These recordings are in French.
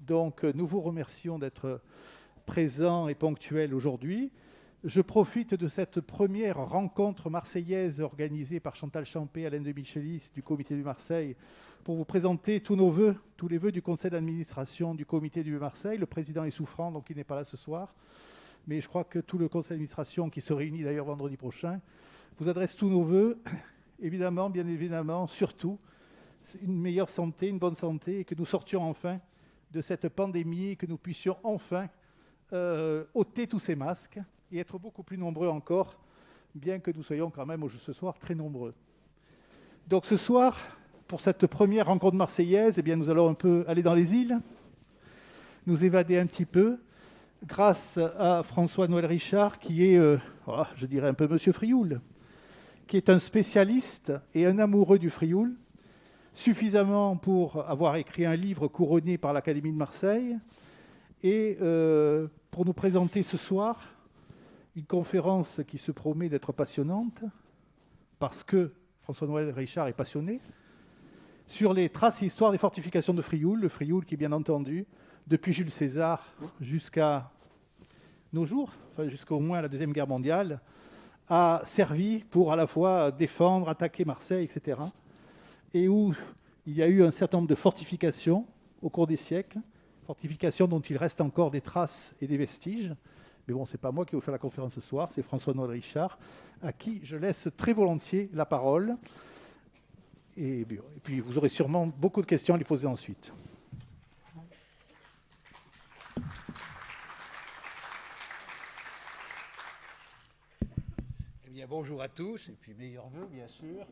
Donc, nous vous remercions d'être présents et ponctuels aujourd'hui. Je profite de cette première rencontre marseillaise organisée par Chantal Champé, Alain de Michelis du Comité de Marseille pour vous présenter tous nos vœux, tous les vœux du conseil d'administration du Comité du Marseille. Le président est souffrant, donc il n'est pas là ce soir. Mais je crois que tout le conseil d'administration, qui se réunit d'ailleurs vendredi prochain, vous adresse tous nos vœux. Évidemment, bien évidemment, surtout, une meilleure santé, une bonne santé, et que nous sortions enfin de cette pandémie, et que nous puissions enfin ôter tous ces masques et être beaucoup plus nombreux encore, bien que nous soyons quand même ce soir très nombreux. Donc ce soir, pour cette première rencontre marseillaise, eh bien, nous allons un peu aller dans les îles, nous évader un petit peu, grâce à François-Noël Richard, qui est, je dirais un peu Monsieur Frioul, qui est un spécialiste et un amoureux du Frioul, suffisamment pour avoir écrit un livre couronné par l'Académie de Marseille, et pour nous présenter ce soir une conférence qui se promet d'être passionnante, parce que François-Noël Richard est passionné, sur les traces et histoires des fortifications de Frioul, le Frioul qui, bien entendu, depuis Jules César jusqu'à nos jours, enfin jusqu'au moins la Deuxième Guerre mondiale, a servi pour à la fois défendre, attaquer Marseille, etc. Et où il y a eu un certain nombre de fortifications au cours des siècles, fortifications dont il reste encore des traces et des vestiges. Mais bon, ce n'est pas moi qui vais vous faire la conférence ce soir, c'est François-Noël Richard, à qui je laisse très volontiers la parole. Et puis, vous aurez sûrement beaucoup de questions à lui poser ensuite. Eh bien, bonjour à tous, et puis meilleurs vœux, bien sûr.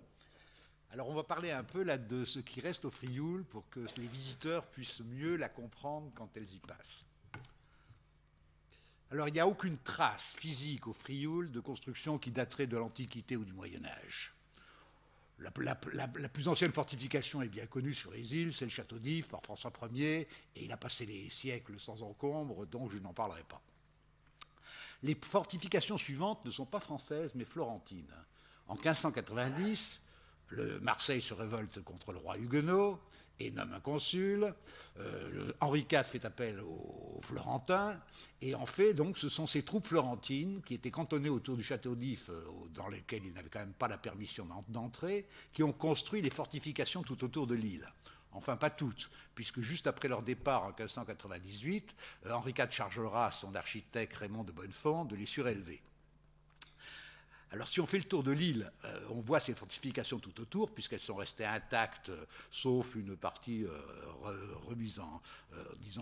Alors, on va parler un peu là de ce qui reste au Frioul pour que les visiteurs puissent mieux la comprendre quand elles y passent. Alors, il n'y a aucune trace physique au Frioul de construction qui daterait de l'Antiquité ou du Moyen-Âge. La plus ancienne fortification est bien connue sur les îles, c'est le château d'If par François Ier, et il a passé les siècles sans encombre, donc je n'en parlerai pas. Les fortifications suivantes ne sont pas françaises, mais florentines. En 1590, Marseille se révolte contre le roi huguenot et nomme un consul. Henri IV fait appel aux Florentins. Et en fait, donc, ce sont ces troupes florentines qui étaient cantonnées autour du château d'If, dans lesquelles ils n'avaient quand même pas la permission d'entrer, qui ont construit les fortifications tout autour de l'île. Enfin, pas toutes, puisque juste après leur départ en 1598, Henri IV chargera son architecte Raymond de Bonnefond de les surélever. Alors, si on fait le tour de l'île, on voit ces fortifications tout autour, puisqu'elles sont restées intactes, sauf une partie remise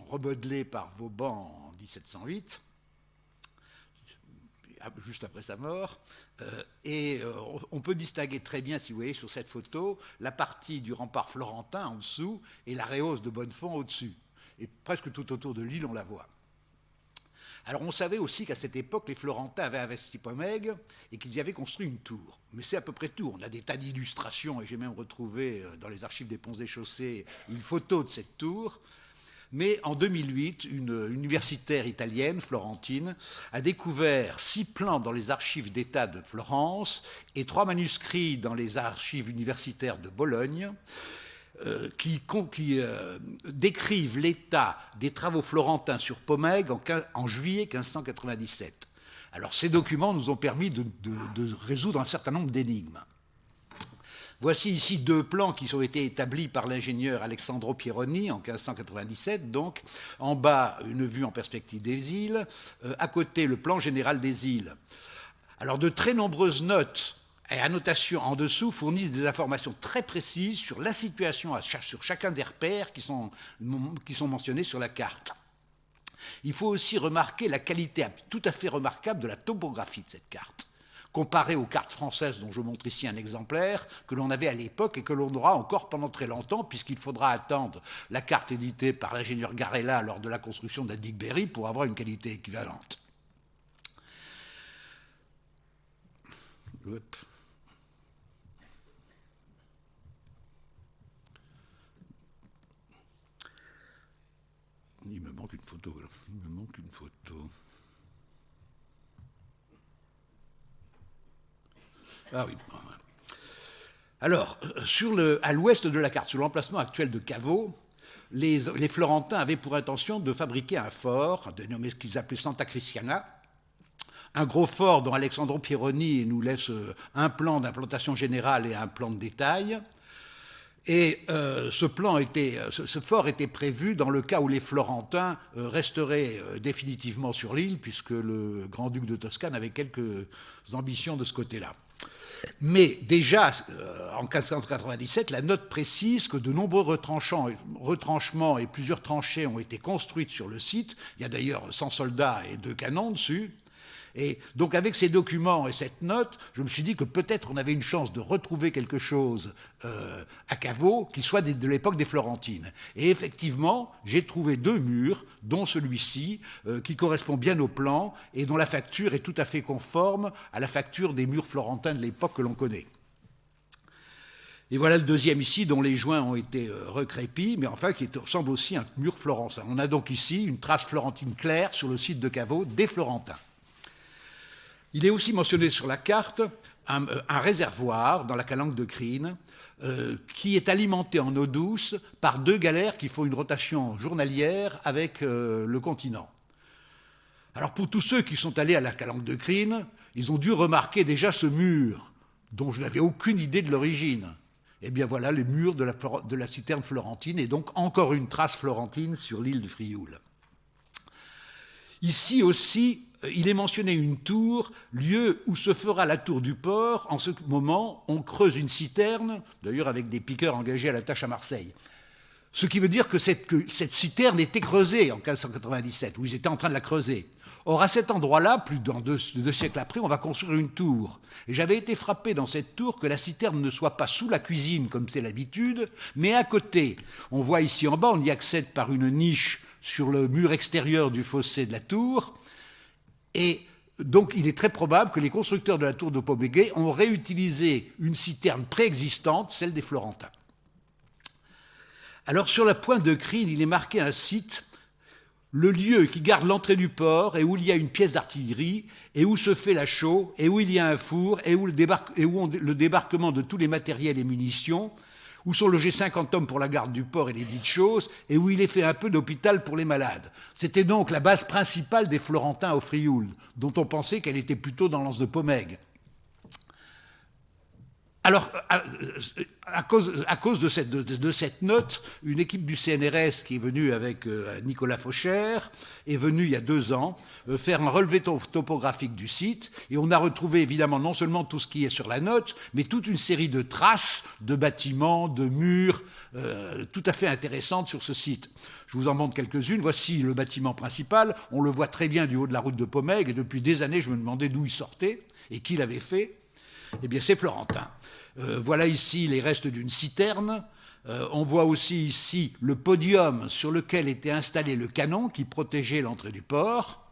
remodelée par Vauban en 1708, juste après sa mort. On peut distinguer très bien, si vous voyez sur cette photo, la partie du rempart florentin en dessous et la Réhausse de Bonnefond au-dessus. Et presque tout autour de l'île, on la voit. Alors on savait aussi qu'à cette époque, les Florentins avaient investi Pomègue et qu'ils y avaient construit une tour. Mais c'est à peu près tout. On a des tas d'illustrations et j'ai même retrouvé dans les archives des Ponts et Chaussées une photo de cette tour. Mais en 2008, une universitaire italienne, florentine, a découvert 6 plans dans les archives d'État de Florence et 3 manuscrits dans les archives universitaires de Bologne, qui décrivent l'état des travaux florentins sur Pomègue en juillet 1597. Alors ces documents nous ont permis de résoudre un certain nombre d'énigmes. Voici ici 2 plans qui ont été établis par l'ingénieur Alessandro Pieroni en 1597. Donc, en bas, une vue en perspective des îles. À côté, le plan général des îles. Alors, de très nombreuses notes et annotations en dessous fournissent des informations très précises sur la situation sur chacun des repères qui sont mentionnés sur la carte. Il faut aussi remarquer la qualité tout à fait remarquable de la topographie de cette carte, comparée aux cartes françaises dont je montre ici un exemplaire, que l'on avait à l'époque et que l'on aura encore pendant très longtemps, puisqu'il faudra attendre la carte éditée par l'ingénieur Garella lors de la construction de la digue Berry pour avoir une qualité équivalente. Hop. Il me manque une photo. Ah oui. Alors, à l'ouest de la carte, sur l'emplacement actuel de Caveau, les Florentins avaient pour intention de fabriquer un fort, dénommé ce qu'ils appelaient Santa Cristiana, un gros fort dont Alessandro Pieroni nous laisse un plan d'implantation générale et un plan de détail. Et ce fort était prévu dans le cas où les Florentins resteraient définitivement sur l'île, puisque le grand-duc de Toscane avait quelques ambitions de ce côté-là. Mais déjà, en 1597, la note précise que de nombreux retranchements et plusieurs tranchées ont été construites sur le site. Il y a d'ailleurs 100 soldats et 2 canons dessus. Et donc avec ces documents et cette note, je me suis dit que peut-être on avait une chance de retrouver quelque chose à Caveau qui soit de l'époque des Florentines. Et effectivement, j'ai trouvé 2 murs, dont celui-ci, qui correspond bien au plan et dont la facture est tout à fait conforme à la facture des murs florentins de l'époque que l'on connaît. Et voilà le deuxième ici, dont les joints ont été recrépis, mais enfin qui ressemble aussi à un mur florentin. On a donc ici une trace florentine claire sur le site de Caveau des Florentins. Il est aussi mentionné sur la carte un réservoir dans la calanque de Crine qui est alimenté en eau douce par 2 galères qui font une rotation journalière avec le continent. Alors pour tous ceux qui sont allés à la calanque de Crine, ils ont dû remarquer déjà ce mur dont je n'avais aucune idée de l'origine. Eh bien voilà les murs de la citerne florentine et donc encore une trace florentine sur l'île du Frioul. Ici aussi, il est mentionné une tour, lieu où se fera la tour du port. En ce moment, on creuse une citerne, d'ailleurs avec des piqueurs engagés à la tâche à Marseille. Ce qui veut dire que cette citerne était creusée en 1597, où ils étaient en train de la creuser. Or, à cet endroit-là, plus de 2 siècles après, on va construire une tour. Et j'avais été frappé dans cette tour que la citerne ne soit pas sous la cuisine, comme c'est l'habitude, mais à côté. On voit ici en bas, on y accède par une niche sur le mur extérieur du fossé de la tour. Et donc, il est très probable que les constructeurs de la tour de Pobéguet ont réutilisé une citerne préexistante, celle des Florentins. Alors, sur la pointe de Crine, il est marqué un site, le lieu qui garde l'entrée du port et où il y a une pièce d'artillerie et où se fait la chaux et où il y a un four et où le débarquement de tous les matériels et munitions, où sont logés 50 hommes pour la garde du port et les dites choses, et où il est fait un peu d'hôpital pour les malades. C'était donc la base principale des Florentins au Frioul, dont on pensait qu'elle était plutôt dans l'anse de Pomègue. Alors, à cause de cette note, une équipe du CNRS qui est venue avec Nicolas Fauchère est venue il y a 2 ans faire un relevé topographique du site, et on a retrouvé évidemment non seulement tout ce qui est sur la note, mais toute une série de traces de bâtiments, de murs, tout à fait intéressantes sur ce site. Je vous en montre quelques-unes. Voici le bâtiment principal. On le voit très bien du haut de la route de Pomègue, et depuis des années, je me demandais d'où il sortait et qui l'avait fait. Eh bien, c'est Florentin. Voilà ici les restes d'une citerne. On voit aussi ici le podium sur lequel était installé le canon qui protégeait l'entrée du port.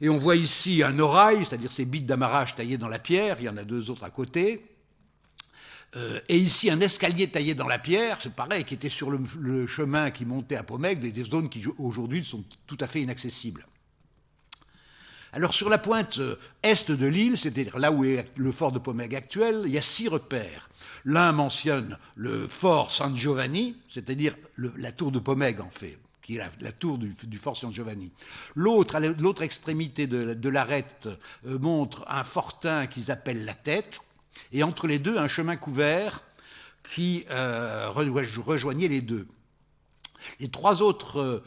Et on voit ici un orail, c'est-à-dire ces bites d'amarrage taillées dans la pierre. Il y en a 2 autres à côté. Et ici un escalier taillé dans la pierre, c'est pareil, qui était sur le chemin qui montait à Pomègue, des zones qui aujourd'hui sont tout à fait inaccessibles. Alors sur la pointe est de l'île, c'est-à-dire là où est le fort de Pomègue actuel, il y a 6 repères. L'un mentionne le fort San Giovanni, c'est-à-dire la tour de Pomègue en fait, qui est la tour du fort San Giovanni. L'autre, à l'autre extrémité de l'arête, montre un fortin qu'ils appellent la Tête, et entre les deux, un chemin couvert qui rejoignait les deux. Les 3 autres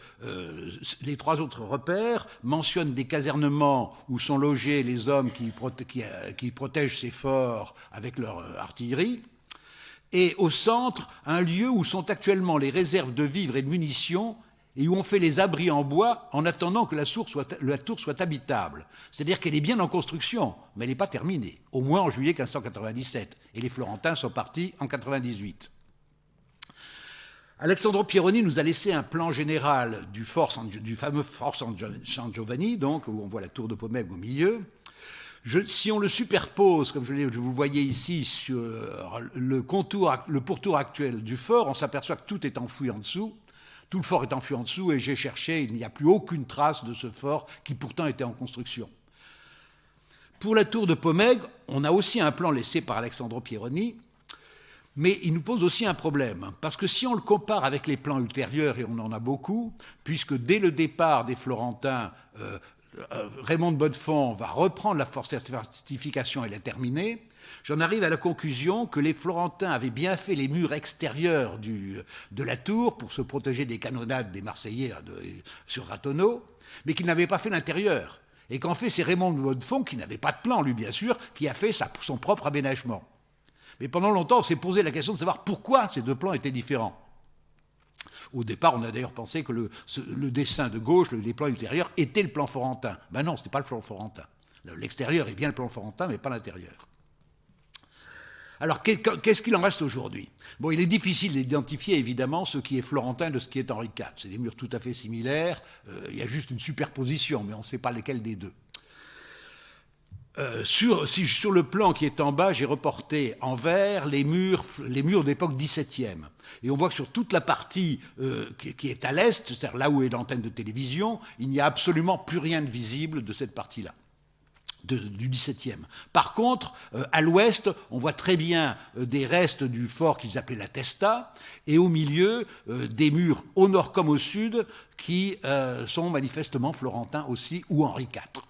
repères mentionnent des casernements où sont logés les hommes qui protègent ces forts avec leur artillerie, et au centre, un lieu où sont actuellement les réserves de vivres et de munitions et où on fait les abris en bois en attendant que la tour soit habitable. C'est-à-dire qu'elle est bien en construction, mais elle n'est pas terminée, au moins en juillet 1597, et les Florentins sont partis en 98. Alessandro Pieroni nous a laissé un plan général du fameux fort San Giovanni, donc, où on voit la tour de Pomègue au milieu. Si on le superpose, comme vous le voyez ici, sur le pourtour actuel du fort, on s'aperçoit que tout est enfoui en dessous. Tout le fort est enfoui en dessous, et j'ai cherché, il n'y a plus aucune trace de ce fort qui pourtant était en construction. Pour la tour de Pomègue, on a aussi un plan laissé par Alessandro Pieroni, Mais il nous pose aussi un problème, parce que si on le compare avec les plans ultérieurs, et on en a beaucoup, puisque dès le départ des Florentins, Raymond de Bonnefond va reprendre la fortification et la terminer, j'en arrive à la conclusion que les Florentins avaient bien fait les murs extérieurs de la tour pour se protéger des canonnades des Marseillais sur Ratonneau, mais qu'ils n'avaient pas fait l'intérieur. Et qu'en fait, c'est Raymond de Bonnefond, qui n'avait pas de plan, lui, bien sûr, qui a fait son propre aménagement. Mais pendant longtemps, on s'est posé la question de savoir pourquoi ces deux plans étaient différents. Au départ, on a d'ailleurs pensé que le dessin de gauche, les plans ultérieurs, était le plan florentin. Ben non, ce n'était pas le plan florentin. L'extérieur est bien le plan florentin, mais pas l'intérieur. Alors, qu'est-ce qu'il en reste aujourd'hui? Bon, il est difficile d'identifier, évidemment, ce qui est florentin de ce qui est Henri IV. C'est des murs tout à fait similaires. Il y a juste une superposition, mais on ne sait pas lequel des deux. Sur le plan qui est en bas, j'ai reporté en vert les murs d'époque XVIIe. Et on voit que sur toute la partie qui est à l'est, c'est-à-dire là où est l'antenne de télévision, il n'y a absolument plus rien de visible de cette partie-là, du XVIIe. Par contre, à l'ouest, on voit très bien des restes du fort qu'ils appelaient la Testa, et au milieu, des murs au nord comme au sud, qui sont manifestement florentins aussi, ou Henri IV.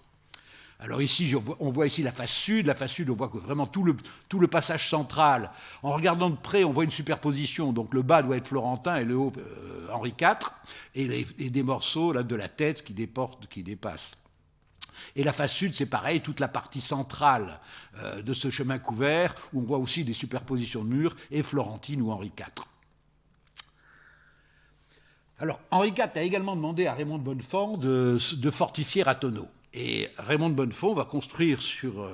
Alors ici, on voit ici la face sud. La face sud, on voit que vraiment tout le passage central, en regardant de près, on voit une superposition. Donc le bas doit être florentin et le haut Henri IV, et des morceaux là, de la tête qui dépassent. Et la face sud, c'est pareil, toute la partie centrale de ce chemin couvert, où on voit aussi des superpositions de murs, et florentine ou Henri IV. Alors, Henri IV a également demandé à Raymond de Bonnefond de fortifier Ratonneau. Et Raymond de Bonnefond va construire sur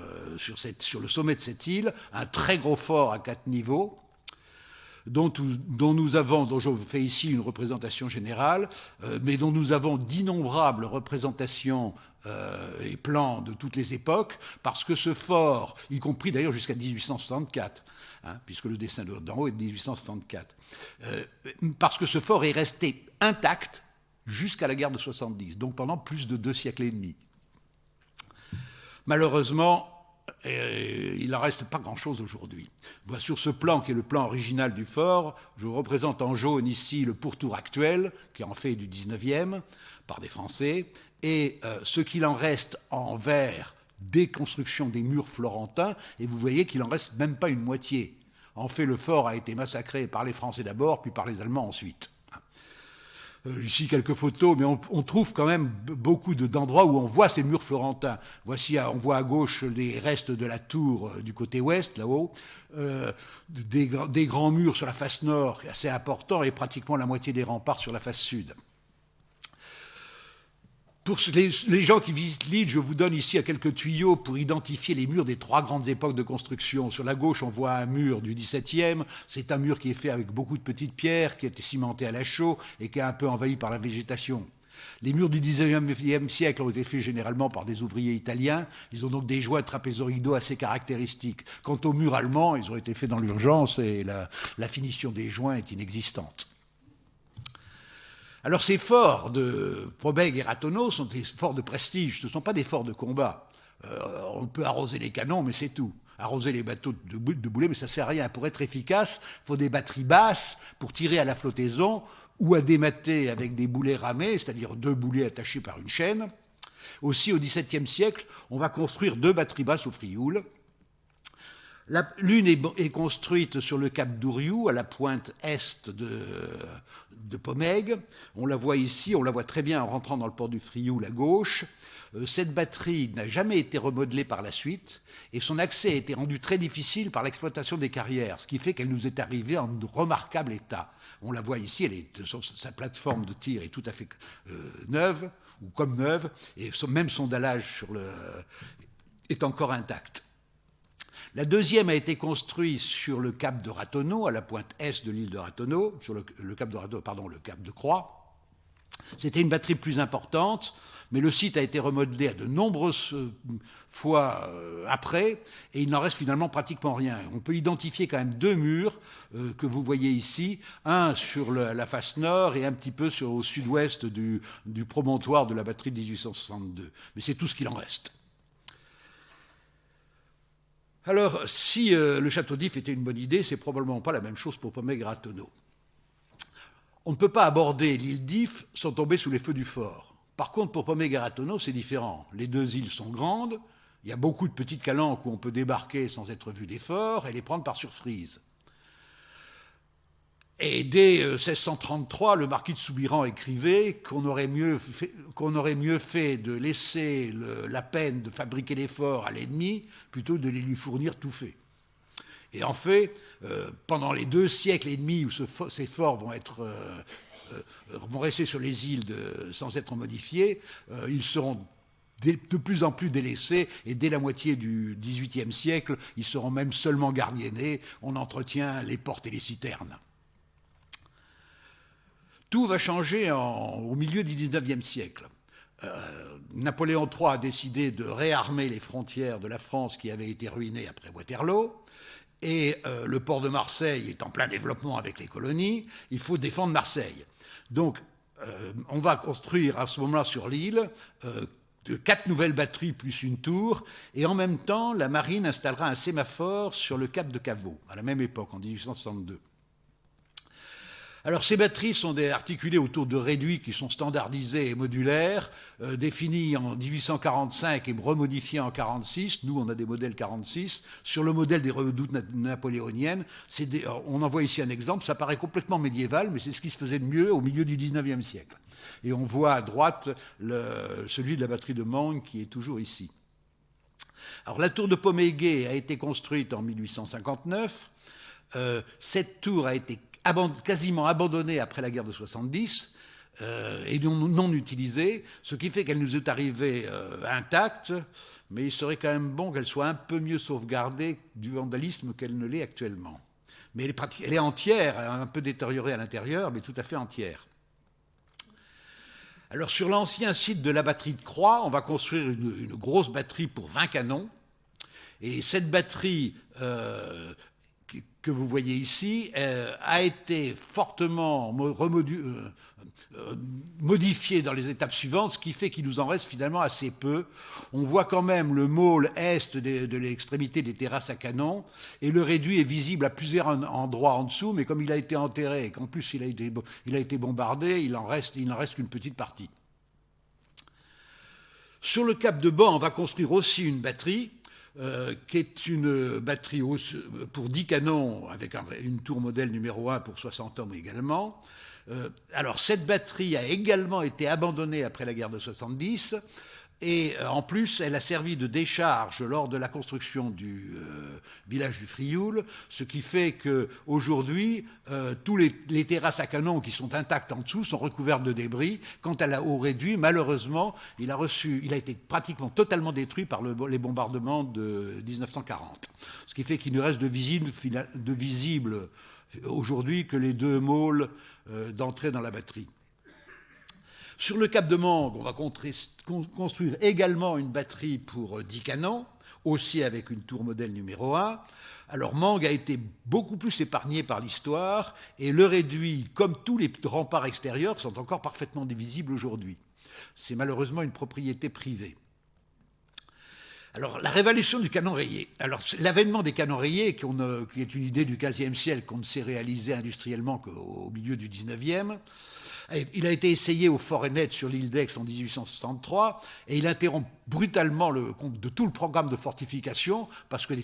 le sommet de cette île un très gros fort à 4 niveaux, dont je vous fais ici une représentation générale, mais dont nous avons d'innombrables représentations et plans de toutes les époques, parce que ce fort, y compris d'ailleurs jusqu'à 1864, puisque le dessin d'en haut est de 1864, parce que ce fort est resté intact jusqu'à la guerre de 70, donc pendant plus de 2 siècles et demi. Malheureusement, il n'en reste pas grand-chose aujourd'hui. Sur ce plan, qui est le plan original du fort, je vous représente en jaune ici le pourtour actuel, qui en fait du 19e, par des Français, et ce qu'il en reste en vert des constructions des murs florentins, et vous voyez qu'il n'en reste même pas une moitié. En fait, le fort a été massacré par les Français d'abord, puis par les Allemands ensuite. Ici quelques photos, mais on trouve quand même beaucoup d'endroits où on voit ces murs florentins. Voici, on voit à gauche les restes de la tour du côté ouest, là-haut, des grands murs sur la face nord, assez importants, et pratiquement la moitié des remparts sur la face sud. Pour les gens qui visitent l'île, je vous donne ici quelques tuyaux pour identifier les murs des 3 grandes époques de construction. Sur la gauche, on voit un mur du XVIIe. C'est un mur qui est fait avec beaucoup de petites pierres, qui a été cimenté à la chaux et qui est un peu envahi par la végétation. Les murs du XIXe siècle ont été faits généralement par des ouvriers italiens. Ils ont donc des joints trapézoïdaux assez caractéristiques. Quant aux murs allemands, ils ont été faits dans l'urgence et la finition des joints est inexistante. Alors ces forts de Probègue et Ratonneau sont des forts de prestige, ce ne sont pas des forts de combat. On peut arroser les canons, mais c'est tout. Arroser les bateaux de boulets, mais ça ne sert à rien. Pour être efficace, il faut des batteries basses pour tirer à la flottaison ou à démater avec des boulets ramés, c'est-à-dire 2 boulets attachés par une chaîne. Aussi, au XVIIe siècle, on va construire 2 batteries basses au Frioul. L'une est construite sur le cap d'Ouriou, à la pointe est de Pomègue. On la voit ici, on la voit très bien en rentrant dans le port du Frioul à gauche. Cette batterie n'a jamais été remodelée par la suite, et son accès a été rendu très difficile par l'exploitation des carrières, ce qui fait qu'elle nous est arrivée en remarquable état. On la voit ici, sa plateforme de tir est tout à fait neuve, ou comme neuve, et même son dallage est encore intact. La deuxième a été construite sur le cap de Ratonneau, à la pointe est de l'île de Ratonneau, sur le cap de Croix. C'était une batterie plus importante, mais le site a été remodelé à de nombreuses fois après, et il n'en reste finalement pratiquement rien. On peut identifier quand même 2 murs que vous voyez ici, un sur la face nord et un petit peu au sud-ouest du promontoire de la batterie de 1862. Mais c'est tout ce qu'il en reste. Alors, si le château d'If était une bonne idée, c'est probablement pas la même chose pour Pomègue-Ratonneau. On ne peut pas aborder l'île d'If sans tomber sous les feux du fort. Par contre, pour Pomègue-Ratonneau, c'est différent. Les deux îles sont grandes, il y a beaucoup de petites calanques où on peut débarquer sans être vu des forts et les prendre par surprise. Et dès 1633, le marquis de Soubiran écrivait qu'on aurait mieux fait de laisser la peine de fabriquer les forts à l'ennemi plutôt de les lui fournir tout fait. Et en fait, pendant les 2 siècles et demi où ces forts vont rester sur les îles sans être modifiés, ils seront de plus en plus délaissés, et dès la moitié du XVIIIe siècle, ils seront même seulement gardiennés. On entretient les portes et les citernes. Tout va changer au milieu du XIXe siècle. Napoléon III a décidé de réarmer les frontières de la France qui avaient été ruinées après Waterloo, et le port de Marseille est en plein développement avec les colonies. Il faut défendre Marseille. Donc, on va construire à ce moment-là sur l'île 4 nouvelles batteries plus une tour, et en même temps, la marine installera un sémaphore sur le cap de Caveau, à la même époque, en 1862. Alors ces batteries sont articulées autour de réduits qui sont standardisés et modulaires, définis en 1845 et remodifiés en 46. Nous, on a des modèles 46. Sur le modèle des redoutes napoléoniennes, on en voit ici un exemple. Ça paraît complètement médiéval, mais c'est ce qui se faisait de mieux au milieu du 19e siècle. Et on voit à droite celui de la batterie de Mangue qui est toujours ici. Alors la tour de Pomègue a été construite en 1859. Cette tour a été quasiment abandonnée après la guerre de 70 et non utilisée, ce qui fait qu'elle nous est arrivée intacte, mais il serait quand même bon qu'elle soit un peu mieux sauvegardée du vandalisme qu'elle ne l'est actuellement. Mais elle est entière, un peu détériorée à l'intérieur, mais tout à fait entière. Alors sur l'ancien site de la batterie de Croix, on va construire une grosse batterie pour 20 canons, et cette batterie que vous voyez ici a été fortement modifiée dans les étapes suivantes, ce qui fait qu'il nous en reste finalement assez peu. On voit quand même le môle est de l'extrémité des terrasses à canon, et le réduit est visible à plusieurs endroits en dessous, mais comme il a été enterré et qu'en plus il a été bombardé, il n'en reste qu'une petite partie. Sur le cap de Ban, on va construire aussi une batterie, qui est une batterie pour 10 canons avec une tour modèle numéro 1 pour 60 hommes également. Alors cette batterie a également été abandonnée après la guerre de 70, et en plus elle a servi de décharge lors de la construction du village du Frioul, ce qui fait qu'aujourd'hui tous les terrasses à canon qui sont intactes en dessous sont recouvertes de débris. Quant au réduit, malheureusement, il a été pratiquement totalement détruit par les bombardements de 1940, ce qui fait qu'il ne reste de visible aujourd'hui que les 2 môles d'entrée dans la batterie. Sur le cap de Mangue, on va construire également une batterie pour 10 canons, aussi avec une tour modèle numéro 1. Alors Mangue a été beaucoup plus épargné par l'histoire, et le réduit, comme tous les remparts extérieurs, sont encore parfaitement visibles aujourd'hui. C'est malheureusement une propriété privée. Alors, la révolution du canon rayé. Alors, l'avènement des canons rayés, qui est une idée du XVe siècle qu'on ne s'est réalisé industriellement qu'au milieu du XIXe, il a été essayé au Fort Ennet sur l'île d'Aix en 1863, et il interrompt brutalement de tout le programme de fortification parce que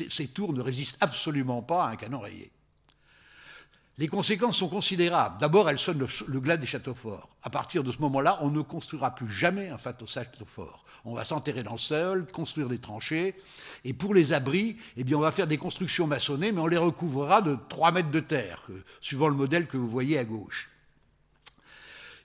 ces tours ne résistent absolument pas à un canon rayé. Les conséquences sont considérables. D'abord, elles sonnent le glas des châteaux forts. À partir de ce moment-là, on ne construira plus jamais un château fort. On va s'enterrer dans le sol, construire des tranchées, et pour les abris, eh bien, on va faire des constructions maçonnées, mais on les recouvrera de 3 mètres de terre, suivant le modèle que vous voyez à gauche.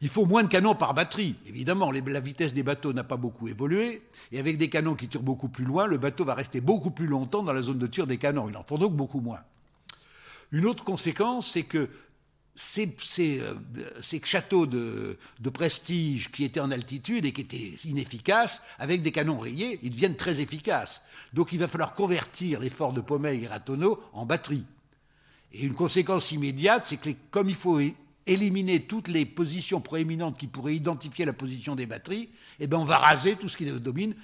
Il faut moins de canons par batterie. Évidemment, la vitesse des bateaux n'a pas beaucoup évolué, et avec des canons qui tirent beaucoup plus loin, le bateau va rester beaucoup plus longtemps dans la zone de tir des canons. Il en faut donc beaucoup moins. Une autre conséquence, c'est que ces châteaux de prestige qui étaient en altitude et qui étaient inefficaces, avec des canons rayés, ils deviennent très efficaces. Donc il va falloir convertir les forts de Pomègue et Ratonneau en batterie. Et une conséquence immédiate, c'est que comme il faut éliminer toutes les positions proéminentes qui pourraient identifier la position des batteries, eh bien on va raser tout ce qui les domine.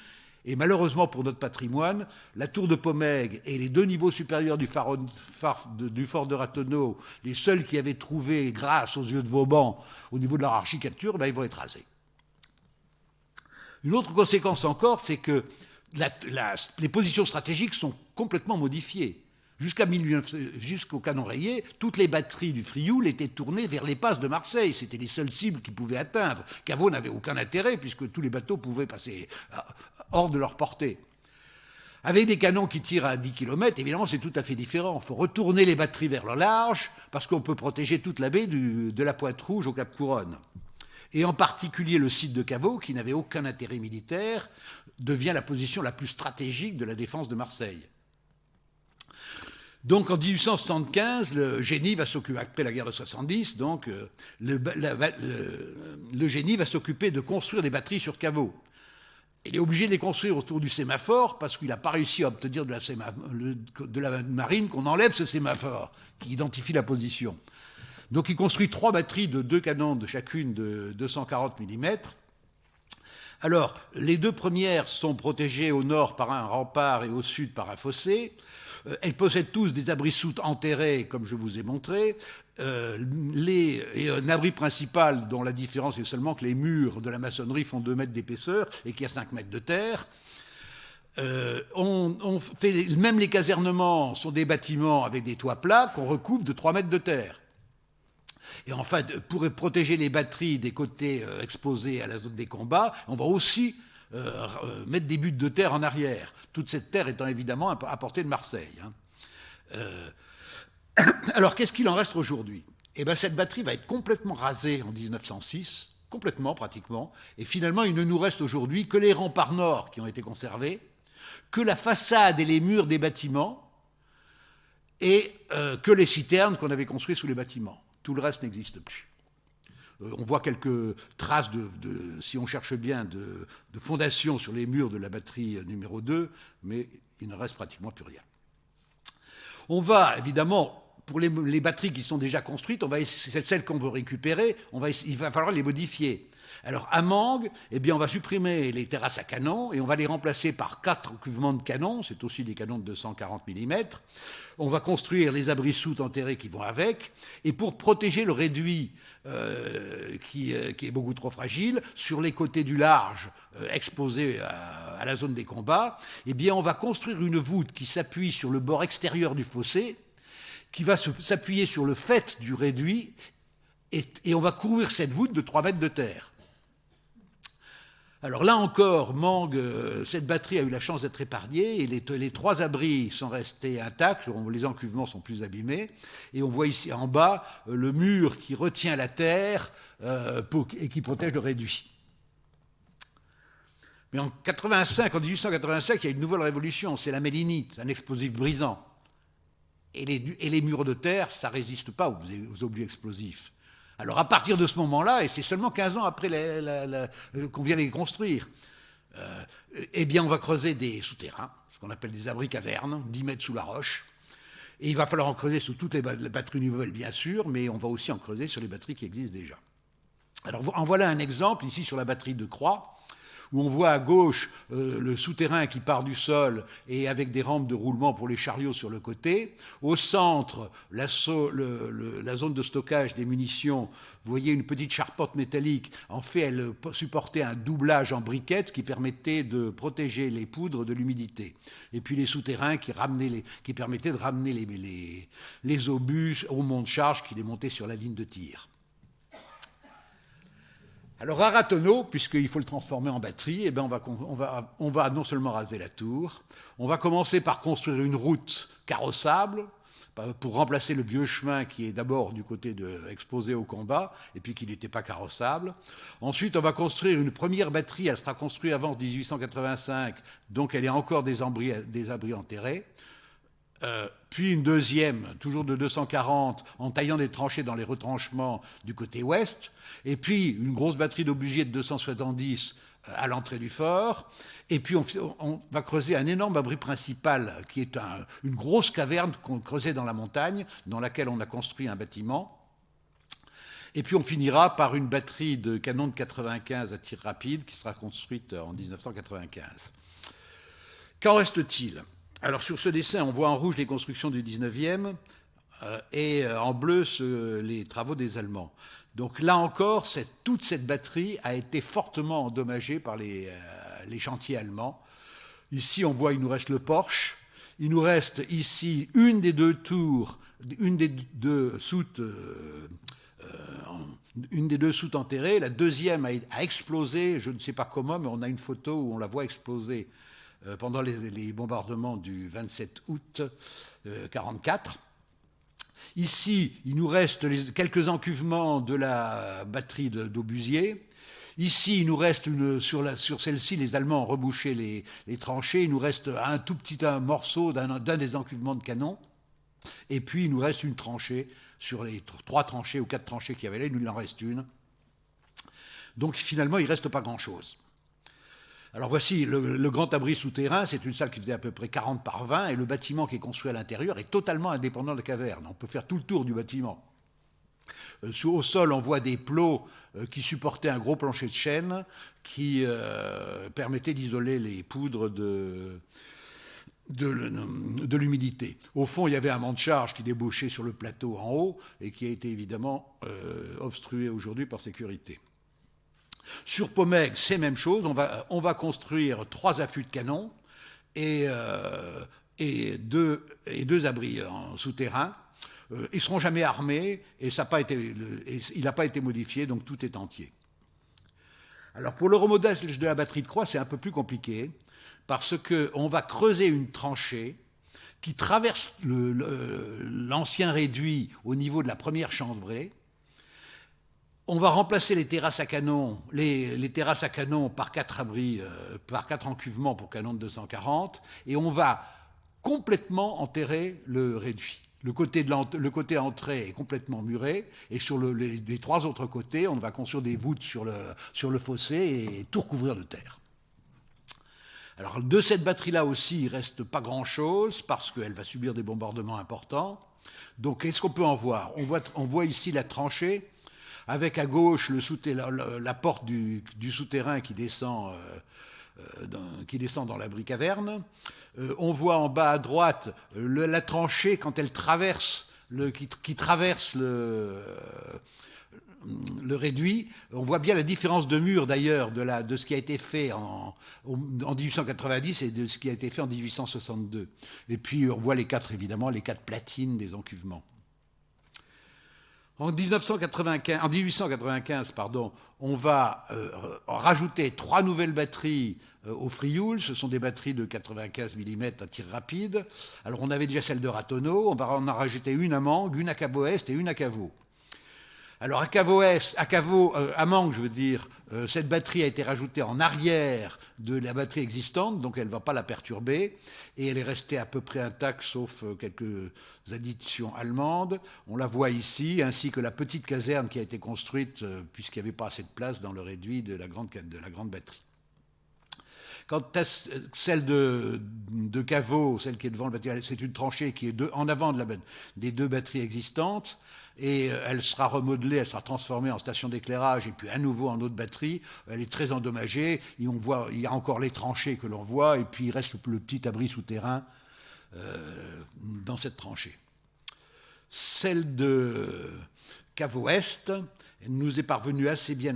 Et malheureusement pour notre patrimoine, la tour de Pomègue et les 2 niveaux supérieurs du fort de Ratonneau, les seuls qui avaient trouvé grâce aux yeux de Vauban au niveau de leur architecture, ben, ils vont être rasés. Une autre conséquence encore, c'est que les positions stratégiques sont complètement modifiées. Jusqu'au canon rayé, toutes les batteries du Frioul étaient tournées vers les passes de Marseille. C'était les seules cibles qu'ils pouvaient atteindre. Caveau n'avait aucun intérêt puisque tous les bateaux pouvaient passer hors de leur portée. Avec des canons qui tirent à 10 km, évidemment, c'est tout à fait différent. Il faut retourner les batteries vers le large parce qu'on peut protéger toute la baie de la Pointe-Rouge au Cap Couronne. Et en particulier le site de Caveau, qui n'avait aucun intérêt militaire, devient la position la plus stratégique de la défense de Marseille. Donc en 1875, le génie va s'occuper, après la guerre de 70, donc, le génie va s'occuper de construire des batteries sur Caveau. Il est obligé de les construire autour du sémaphore parce qu'il n'a pas réussi à obtenir de la marine qu'on enlève ce sémaphore qui identifie la position. Donc il construit 3 batteries de 2 canons de chacune de 240 mm. Alors, les 2 premières sont protégées au nord par un rempart et au sud par un fossé. Elles possèdent tous des abris-soutes enterrés, comme je vous ai montré, et un abri principal dont la différence est seulement que les murs de la maçonnerie font 2 mètres d'épaisseur et qu'il y a 5 mètres de terre. Même les casernements sont des bâtiments avec des toits plats qu'on recouvre de 3 mètres de terre. Et enfin, pour protéger les batteries des côtés exposés à la zone des combats, on va aussi mettre des buttes de terre en arrière. Toute cette terre étant évidemment à portée de Marseille. Alors, qu'est-ce qu'il en reste aujourd'hui? Eh bien, cette batterie va être complètement rasée en 1906, complètement pratiquement, et finalement, il ne nous reste aujourd'hui que les remparts nord qui ont été conservés, que la façade et les murs des bâtiments, et que les citernes qu'on avait construites sous les bâtiments. Tout le reste n'existe plus. On voit quelques traces, si on cherche bien, de fondations sur les murs de la batterie numéro 2, mais il ne reste pratiquement plus rien. On va, évidemment, pour les batteries qui sont déjà construites, c'est celles qu'on veut récupérer, il va falloir les modifier. Alors, à Mangue, eh bien, on va supprimer les terrasses à canon et on va les remplacer par 4 couvrements de canons, c'est aussi des canons de 240 mm. On va construire les abris-soutes enterrés qui vont avec. Et pour protéger le réduit, qui est beaucoup trop fragile, sur les côtés du large, exposés à la zone des combats, eh bien, on va construire une voûte qui s'appuie sur le bord extérieur du fossé, qui va s'appuyer sur le faîte du réduit, et on va couvrir cette voûte de 3 mètres de terre. Alors là encore, Mangue, cette batterie a eu la chance d'être épargnée et les 3 abris sont restés intacts, les encuvements sont plus abîmés, et on voit ici en bas le mur qui retient la terre et qui protège le réduit. Mais en 1885, il y a une nouvelle révolution, c'est la mélinite, un explosif brisant. Et les murs de terre, ça ne résiste pas aux obus explosifs. Alors à partir de ce moment-là, et c'est seulement 15 ans après qu'on vient les construire, eh bien on va creuser des souterrains, ce qu'on appelle des abris cavernes, 10 mètres sous la roche. Et il va falloir en creuser sur toutes les batteries nouvelles, bien sûr, mais on va aussi en creuser sur les batteries qui existent déjà. Alors en voilà un exemple, ici sur la batterie de Croix, où on voit à gauche le souterrain qui part du sol et avec des rampes de roulement pour les chariots sur le côté. Au centre, la zone de stockage des munitions. Vous voyez une petite charpente métallique. En fait, elle supportait un doublage en briquettes qui permettait de protéger les poudres de l'humidité. Et puis les souterrains qui permettaient de ramener les obus au mont de charge qui les montaient sur la ligne de tir. Alors à Ratonneau, puisqu'il faut le transformer en batterie, eh bien on va non seulement raser la tour, on va commencer par construire une route carrossable pour remplacer le vieux chemin qui est d'abord du côté exposé au combat et puis qui n'était pas carrossable. Ensuite, on va construire une première batterie, elle sera construite avant 1885, donc elle est encore des abris enterrés. Puis une deuxième, toujours de 240, en taillant des tranchées dans les retranchements du côté ouest, et puis une grosse batterie d'obusiers de 270 à l'entrée du fort, et puis on va creuser un énorme abri principal, qui est une grosse caverne qu'on creusait dans la montagne, dans laquelle on a construit un bâtiment, et puis on finira par une batterie de canons de 95 à tir rapide, qui sera construite en 1995. Qu'en reste-t-il? Alors sur ce dessin, on voit en rouge les constructions du 19e et en bleu les travaux des Allemands. Donc là encore, toute cette batterie a été fortement endommagée par les chantiers allemands. Ici, on voit, il nous reste le Porsche. Il nous reste ici une des deux tours, une des deux soutes enterrées. La deuxième a explosé, je ne sais pas comment, mais on a une photo où on la voit exploser pendant les bombardements du 27 août 1944. Ici, il nous reste quelques encuvements de la batterie d'Aubusier. Ici, il nous reste, sur celle-ci, les Allemands ont rebouché les tranchées. Il nous reste un tout petit morceau d'un des encuvements de canon. Et puis, il nous reste une tranchée. Sur les 3 tranchées ou 4 tranchées qu'il y avait là, il nous en reste une. Donc, finalement, il ne reste pas grand-chose. Alors voici le grand abri souterrain, c'est une salle qui faisait à peu près 40 par 20, et le bâtiment qui est construit à l'intérieur est totalement indépendant de la caverne. On peut faire tout le tour du bâtiment. Au sol, on voit des plots qui supportaient un gros plancher de chêne qui permettait d'isoler les poudres de l'humidité. Au fond, il y avait un mont de charge qui débouchait sur le plateau en haut et qui a été évidemment obstrué aujourd'hui par sécurité. Sur Pomègue, c'est la même chose. On va construire 3 affûts de canon et 2 abris en souterrain. Ils ne seront jamais armés et il n'a pas été modifié, donc tout est entier. Alors pour le remodelage de la batterie de Croix, c'est un peu plus compliqué parce qu'on va creuser une tranchée qui traverse l'ancien réduit au niveau de la première chambrée. On va remplacer les terrasses à canon, les terrasses à canon par 4 abris, par 4 encuvements pour canon de 240, et on va complètement enterrer le réduit. Le côté entrée est complètement muré, et sur les 3 autres côtés, on va construire des voûtes sur le fossé et tout recouvrir de terre. Alors de cette batterie-là aussi, il ne reste pas grand-chose, parce qu'elle va subir des bombardements importants. Donc qu'est-ce qu'on peut en voir? On voit ici la tranchée, avec à gauche la porte du souterrain qui descend dans l'abri caverne. On voit en bas à droite la tranchée quand elle traverse qui traverse le réduit. On voit bien la différence de mur d'ailleurs de ce qui a été fait en 1890 et de ce qui a été fait en 1862. Et puis on voit les 4 platines des encuvements. En 1895, on va rajouter 3 nouvelles batteries au Frioul. Ce sont des batteries de 95 mm à tir rapide. Alors on avait déjà celle de Ratonneau, on va en rajouter une à Mangue, une à Cabo-Est et une à Caveau. Alors à Mangue, je veux dire, cette batterie a été rajoutée en arrière de la batterie existante, donc elle ne va pas la perturber, et elle est restée à peu près intacte, sauf quelques additions allemandes. On la voit ici, ainsi que la petite caserne qui a été construite, puisqu'il n'y avait pas assez de place dans le réduit de la grande batterie. Quant à celle de Caveau, celle qui est devant le bâtiment, c'est une tranchée qui est en avant des 2 batteries existantes, et elle sera remodelée, elle sera transformée en station d'éclairage et puis à nouveau en autre batterie. Elle est très endommagée, et il y a encore les tranchées que l'on voit, et puis il reste le petit abri souterrain dans cette tranchée. Celle de Caveau-Est nous est parvenue assez bien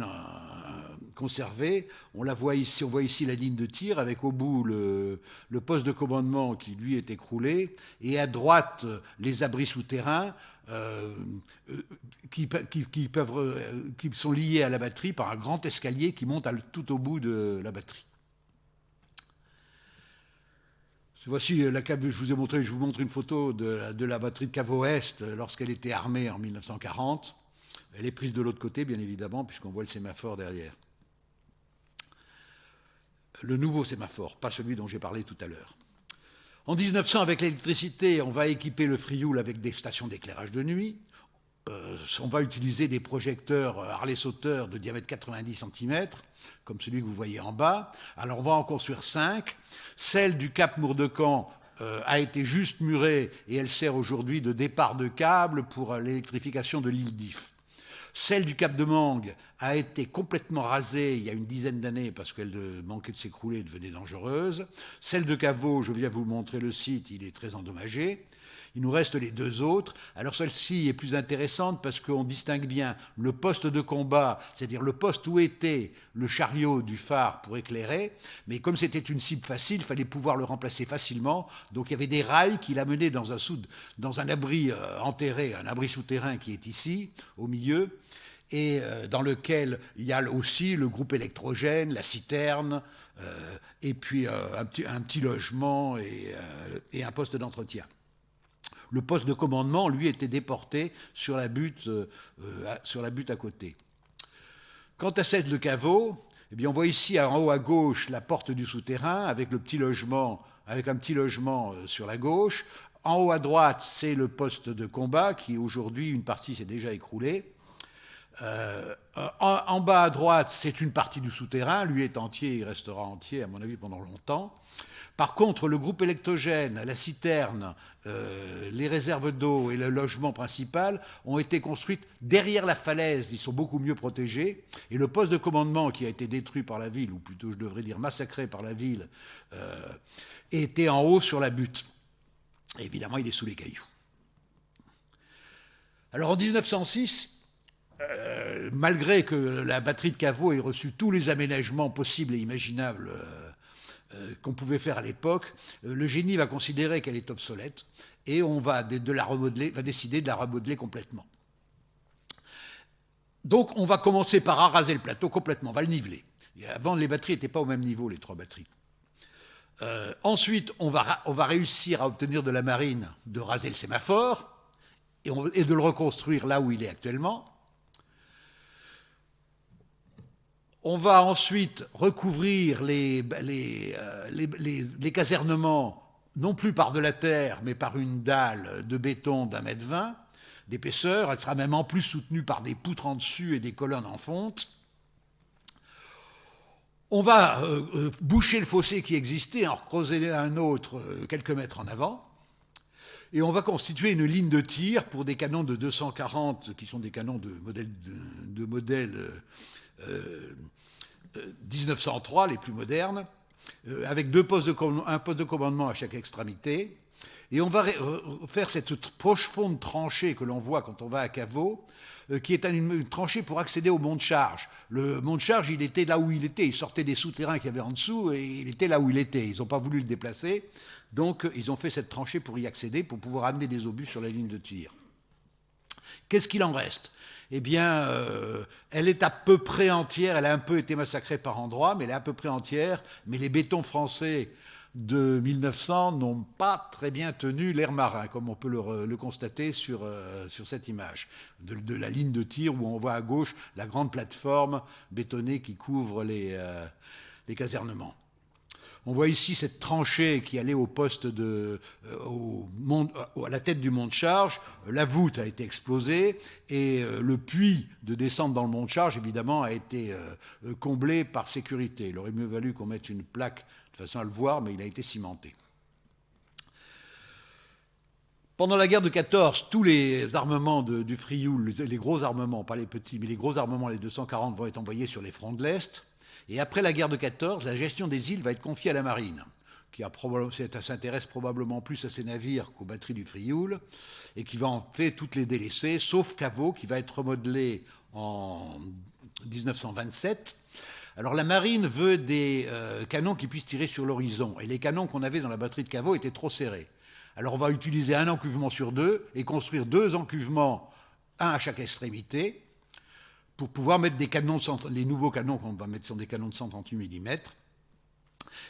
conservée. On voit ici la ligne de tir avec au bout le poste de commandement qui lui est écroulé, et à droite les abris souterrains qui sont liés à la batterie par un grand escalier qui monte tout au bout de la batterie. Voici je vous montre une photo de la batterie de Caveau-Est lorsqu'elle était armée en 1940. Elle est prise de l'autre côté, bien évidemment, puisqu'on voit le sémaphore derrière. Le nouveau sémaphore, pas celui dont j'ai parlé tout à l'heure. En 1900, avec l'électricité, on va équiper le Frioul avec des stations d'éclairage de nuit. On va utiliser des projecteurs Harley-Sauter de diamètre 90 cm, comme celui que vous voyez en bas. Alors on va en construire 5. Celle du Cap Mourdecamp a été juste murée et elle sert aujourd'hui de départ de câble pour l'électrification de l'île d'If. Celle du Cap de Mangue a été complètement rasée il y a une dizaine d'années parce qu'elle manquait de s'écrouler et devenait dangereuse. Celle de Caveau, je viens vous montrer le site, il est très endommagé. Il nous reste les deux autres. Alors celle-ci est plus intéressante parce qu'on distingue bien le poste de combat, c'est-à-dire le poste où était le chariot du phare pour éclairer, mais comme c'était une cible facile, il fallait pouvoir le remplacer facilement. Donc il y avait des rails qui l'amenaient dans un abri enterré, un abri souterrain qui est ici, au milieu, et dans lequel il y a aussi le groupe électrogène, la citerne, et puis un petit logement et un poste d'entretien. Le poste de commandement, lui, était déporté sur la butte à côté. Quant à celle de Caveau, eh bien, on voit ici en haut à gauche la porte du souterrain avec un petit logement sur la gauche. En haut à droite, c'est le poste de combat qui aujourd'hui, une partie s'est déjà écroulée. En bas à droite, c'est une partie du souterrain. Lui est entier, il restera entier, à mon avis, pendant longtemps. Par contre, le groupe électrogène, la citerne, les réserves d'eau et le logement principal ont été construites derrière la falaise. Ils sont beaucoup mieux protégés. Et le poste de commandement qui a été détruit par la ville, ou plutôt je devrais dire massacré par la ville, était en haut sur la butte. Et évidemment, il est sous les cailloux. Alors en 1906, malgré que la batterie de Caveau ait reçu tous les aménagements possibles et imaginables qu'on pouvait faire à l'époque, le génie va considérer qu'elle est obsolète et on va décider de la remodeler complètement. Donc on va commencer par araser le plateau complètement, on va le niveler. Et avant, les batteries n'étaient pas au même niveau, les trois batteries. Ensuite, on va réussir à obtenir de la marine de raser le sémaphore et de le reconstruire là où il est actuellement. On va ensuite recouvrir les casernements, non plus par de la terre, mais par une dalle de béton d'1,20 m d'épaisseur. Elle sera même en plus soutenue par des poutres en dessus et des colonnes en fonte. On va boucher le fossé qui existait, en creuser un autre quelques mètres en avant. Et on va constituer une ligne de tir pour des canons de 240, qui sont des canons de modèle 1903, les plus modernes, avec un poste de commandement à chaque extrémité. Et on va faire cette profonde tranchée que l'on voit quand on va à Caveau, qui est une tranchée pour accéder au mont de charge. Le mont de charge, il était là où il était. Il sortait des souterrains qu'il y avait en dessous et il était là où il était. Ils n'ont pas voulu le déplacer. Donc, ils ont fait cette tranchée pour y accéder, pour pouvoir amener des obus sur la ligne de tir. Qu'est-ce qu'il en reste ? Eh bien, elle est à peu près entière. Elle a un peu été massacrée par endroits, mais elle est à peu près entière. Mais les bétons français de 1900 n'ont pas très bien tenu l'air marin, comme on peut le constater sur cette image, de la ligne de tir où on voit à gauche la grande plateforme bétonnée qui couvre les casernements. On voit ici cette tranchée qui allait au poste à la tête du mont de charge. La voûte a été explosée et le puits de descente dans le mont de charge, évidemment, a été comblé par sécurité. Il aurait mieux valu qu'on mette une plaque de façon à le voir, mais il a été cimenté. Pendant la guerre de 14, tous les armements du Frioul, les gros armements, pas les petits, mais les gros armements, les 240, vont être envoyés sur les fronts de l'Est. Et après la guerre de 14, la gestion des îles va être confiée à la marine, qui s'intéresse probablement plus à ces navires qu'aux batteries du Frioul, et qui va en fait toutes les délaisser, sauf Caveau, qui va être remodelé en 1927. Alors la marine veut des canons qui puissent tirer sur l'horizon, et les canons qu'on avait dans la batterie de Caveau étaient trop serrés. Alors on va utiliser un encuvement sur deux, et construire deux encuvements, un à chaque extrémité, pour pouvoir mettre des canons, les nouveaux canons qu'on va mettre sont des canons de 138 mm.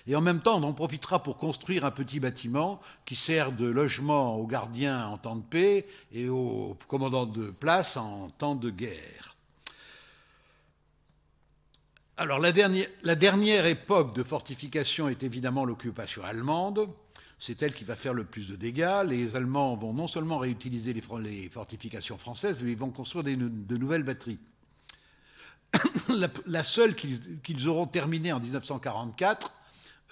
Et en même temps, on en profitera pour construire un petit bâtiment qui sert de logement aux gardiens en temps de paix et aux commandants de place en temps de guerre. Alors la dernière époque de fortification est évidemment l'occupation allemande. C'est elle qui va faire le plus de dégâts. Les Allemands vont non seulement réutiliser les fortifications françaises, mais ils vont construire de nouvelles batteries. La seule qu'ils auront terminée en 1944,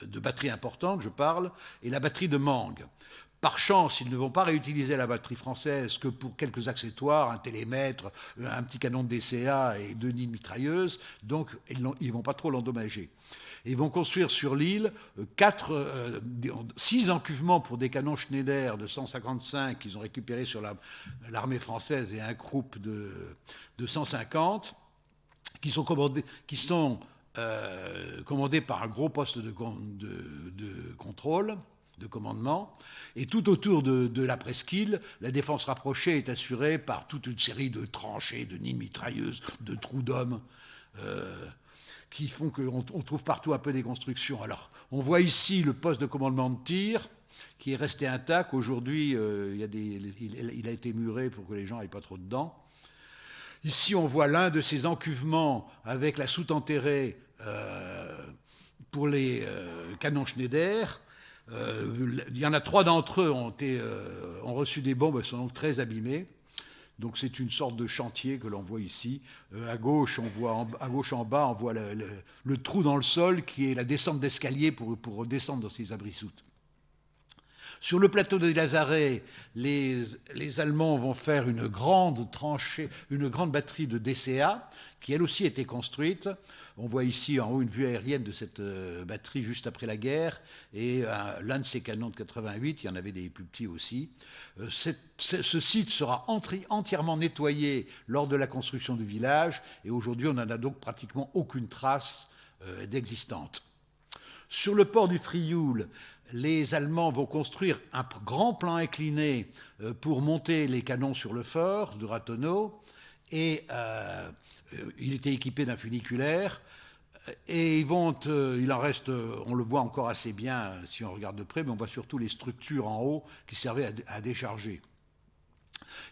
de batterie importante, je parle, est la batterie de Mangue. Par chance, ils ne vont pas réutiliser la batterie française que pour quelques accessoires, un télémètre, un petit canon de DCA et 2 nids de mitrailleuses, donc ils ne vont pas trop l'endommager. Et ils vont construire sur l'île 6 encuvements pour des canons Schneider de 155 qu'ils ont récupérés sur l'armée française et un Krupp de 150 qui sont commandés par un gros poste de contrôle, de commandement. Et tout autour de la presqu'île, la défense rapprochée est assurée par toute une série de tranchées, de nids de mitrailleuses, de trous d'hommes, qui font qu'on trouve partout un peu des constructions. Alors, on voit ici le poste de commandement de tir, qui est resté intact. Aujourd'hui, il a été muré pour que les gens n'aillent pas trop dedans. Ici, on voit l'un de ces encuvements avec la soute pour les canons Schneider. Il y en a 3 d'entre eux ont reçu des bombes, elles sont donc très abîmées. Donc c'est une sorte de chantier que l'on voit ici. À gauche en bas, on voit le trou dans le sol qui est la descente d'escalier pour descendre dans ces abris-soutes. Sur le plateau des Lazarets, les Allemands vont faire une grande tranchée, une grande batterie de DCA, qui elle aussi a été construite. On voit ici en haut une vue aérienne de cette batterie juste après la guerre, et l'un de ces canons de 88, il y en avait des plus petits aussi. Ce site sera entièrement nettoyé lors de la construction du village, et aujourd'hui on n'en a donc pratiquement aucune trace d'existante. Sur le port du Frioul, les Allemands vont construire un grand plan incliné pour monter les canons sur le fort de Ratonneau. Et il était équipé d'un funiculaire. Et il en reste, on le voit encore assez bien si on regarde de près, mais on voit surtout les structures en haut qui servaient à décharger.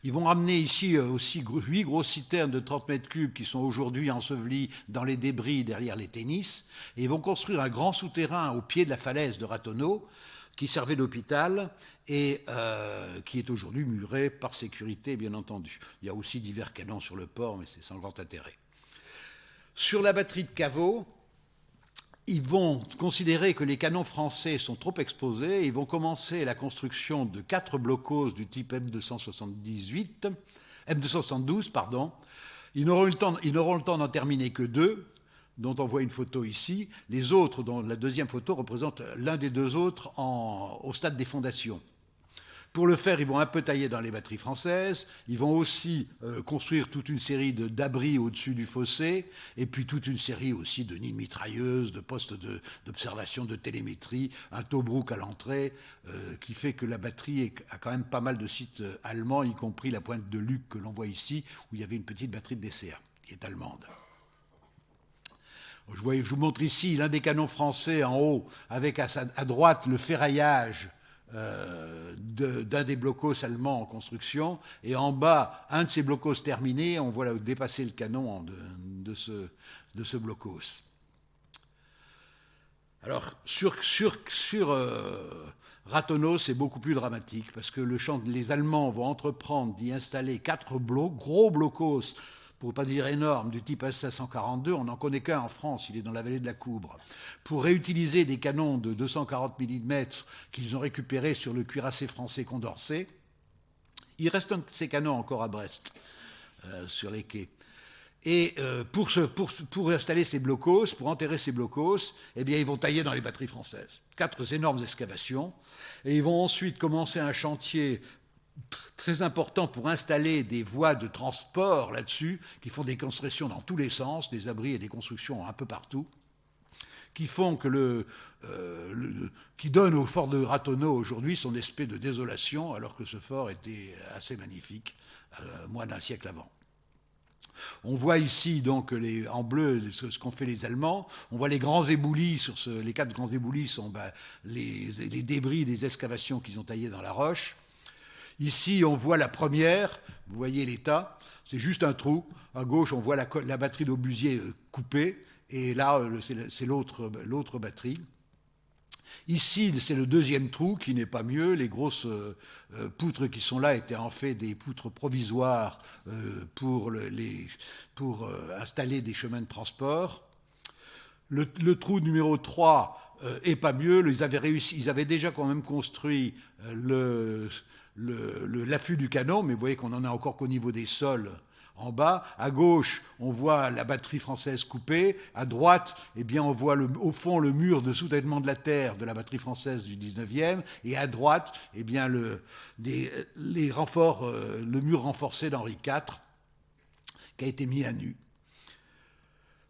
Ils vont ramener ici aussi 8 grosses citernes de 30 mètres cubes qui sont aujourd'hui ensevelies dans les débris derrière les tennis. Et ils vont construire un grand souterrain au pied de la falaise de Ratonneau qui servait d'hôpital et qui est aujourd'hui muré par sécurité, bien entendu. Il y a aussi divers canons sur le port, mais c'est sans grand intérêt. Sur la batterie de Caveau, ils vont considérer que les canons français sont trop exposés et ils vont commencer la construction de 4 blocos du type M272, pardon. Ils n'auront le temps d'en terminer que 2, dont on voit une photo ici. Les autres, dont la deuxième photo, représente l'un des 2 autres au stade des fondations. Pour le faire, ils vont un peu tailler dans les batteries françaises. Ils vont aussi construire toute une série d'abris au-dessus du fossé, et puis toute une série aussi de nids de mitrailleuses, de postes d'observation, de télémétrie, un Tobruk à l'entrée, qui fait que la batterie a quand même pas mal de sites allemands, y compris la pointe de Luc que l'on voit ici, où il y avait une petite batterie de DCA, qui est allemande. Je vous montre ici l'un des canons français en haut, avec à droite le ferraillage d'un des blocos allemands en construction, et en bas, un de ces blocos terminés, on voit là dépasser le canon de ce blocos. Alors, sur Ratonneau, c'est beaucoup plus dramatique, parce que les Allemands vont entreprendre d'y installer 4 gros blocos, pour ne pas dire énorme, du type S542, on n'en connaît qu'un en France, il est dans la vallée de la Coubre, pour réutiliser des canons de 240 mm qu'ils ont récupérés sur le cuirassé français Condorcet. Il reste un de ces canons encore à Brest, sur les quais. Et pour installer ces blocos, pour enterrer ces blocos, eh bien, ils vont tailler dans les batteries françaises. 4 énormes excavations. Et ils vont ensuite commencer un chantier très important pour installer des voies de transport là-dessus, qui font des constructions dans tous les sens, des abris et des constructions un peu partout, qui font que qui donne au fort de Ratonneau aujourd'hui son aspect de désolation, alors que ce fort était assez magnifique moins d'un siècle avant. On voit ici donc en bleu ce qu'ont fait les Allemands. On voit les grands éboulis, les 4 grands éboulis sont les débris des excavations qu'ils ont taillées dans la roche. Ici, on voit la première, vous voyez l'état, c'est juste un trou. À gauche, on voit la batterie d'Aubusier coupée, et là, c'est l'autre batterie. Ici, c'est le deuxième trou qui n'est pas mieux. Les grosses poutres qui sont là étaient en fait des poutres provisoires pour installer des chemins de transport. Le trou numéro 3 et pas mieux. Ils avaient déjà quand même construit l'affût du canon, mais vous voyez qu'on n'en a encore qu'au niveau des sols en bas. À gauche, on voit la batterie française coupée. À droite, eh bien, on voit au fond le mur de soutènement de la terre de la batterie française du 19e. Et à droite, eh bien, les renforts, le mur renforcé d'Henri IV, qui a été mis à nu.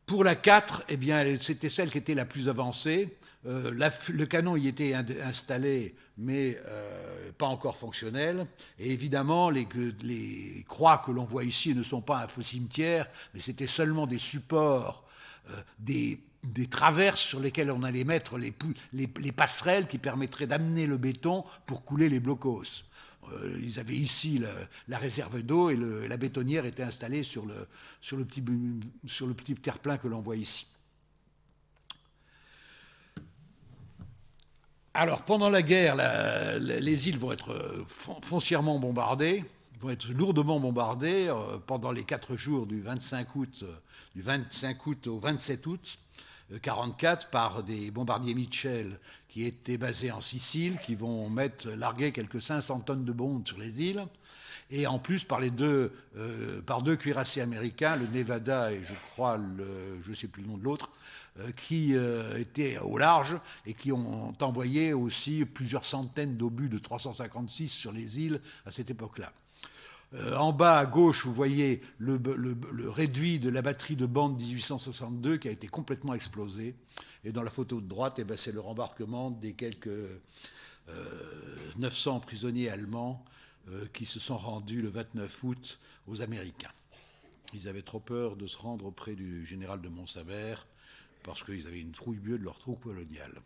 Pour la 4, eh bien, c'était celle qui était la plus avancée. Le canon y était installé, mais pas encore fonctionnel. Et évidemment, les croix que l'on voit ici ne sont pas un faux cimetière, mais c'était seulement des supports, des traverses sur lesquelles on allait mettre les passerelles qui permettraient d'amener le béton pour couler les blocos. Ils avaient ici la réserve d'eau et la bétonnière était installée sur le petit terre-plein que l'on voit ici. Alors, pendant la guerre, les îles vont être foncièrement bombardées, vont être lourdement bombardées pendant les 4 jours du 25 août au 27 août 1944 par des bombardiers Mitchell qui étaient basés en Sicile, qui vont larguer quelques 500 tonnes de bombes sur les îles, et en plus par deux cuirassés américains, le Nevada et je crois je ne sais plus le nom de l'autre, qui étaient au large et qui ont envoyé aussi plusieurs centaines d'obus de 356 sur les îles à cette époque-là. En bas à gauche, vous voyez le réduit de la batterie de bande 1862 qui a été complètement explosé. Et dans la photo de droite, eh ben, c'est le rembarquement des quelques 900 prisonniers allemands qui se sont rendus le 29 août aux Américains. Ils avaient trop peur de se rendre auprès du général de Montsabert parce qu'ils avaient une trouille-bleue de leur troupe coloniale.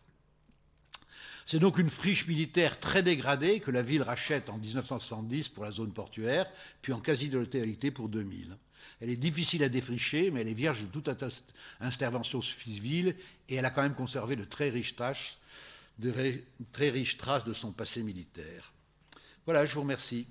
C'est donc une friche militaire très dégradée que la ville rachète en 1970 pour la zone portuaire, puis en quasi-totalité pour 2000. Elle est difficile à défricher, mais elle est vierge de toute intervention civile et elle a quand même conservé de très riches traces de son passé militaire. Voilà, je vous remercie.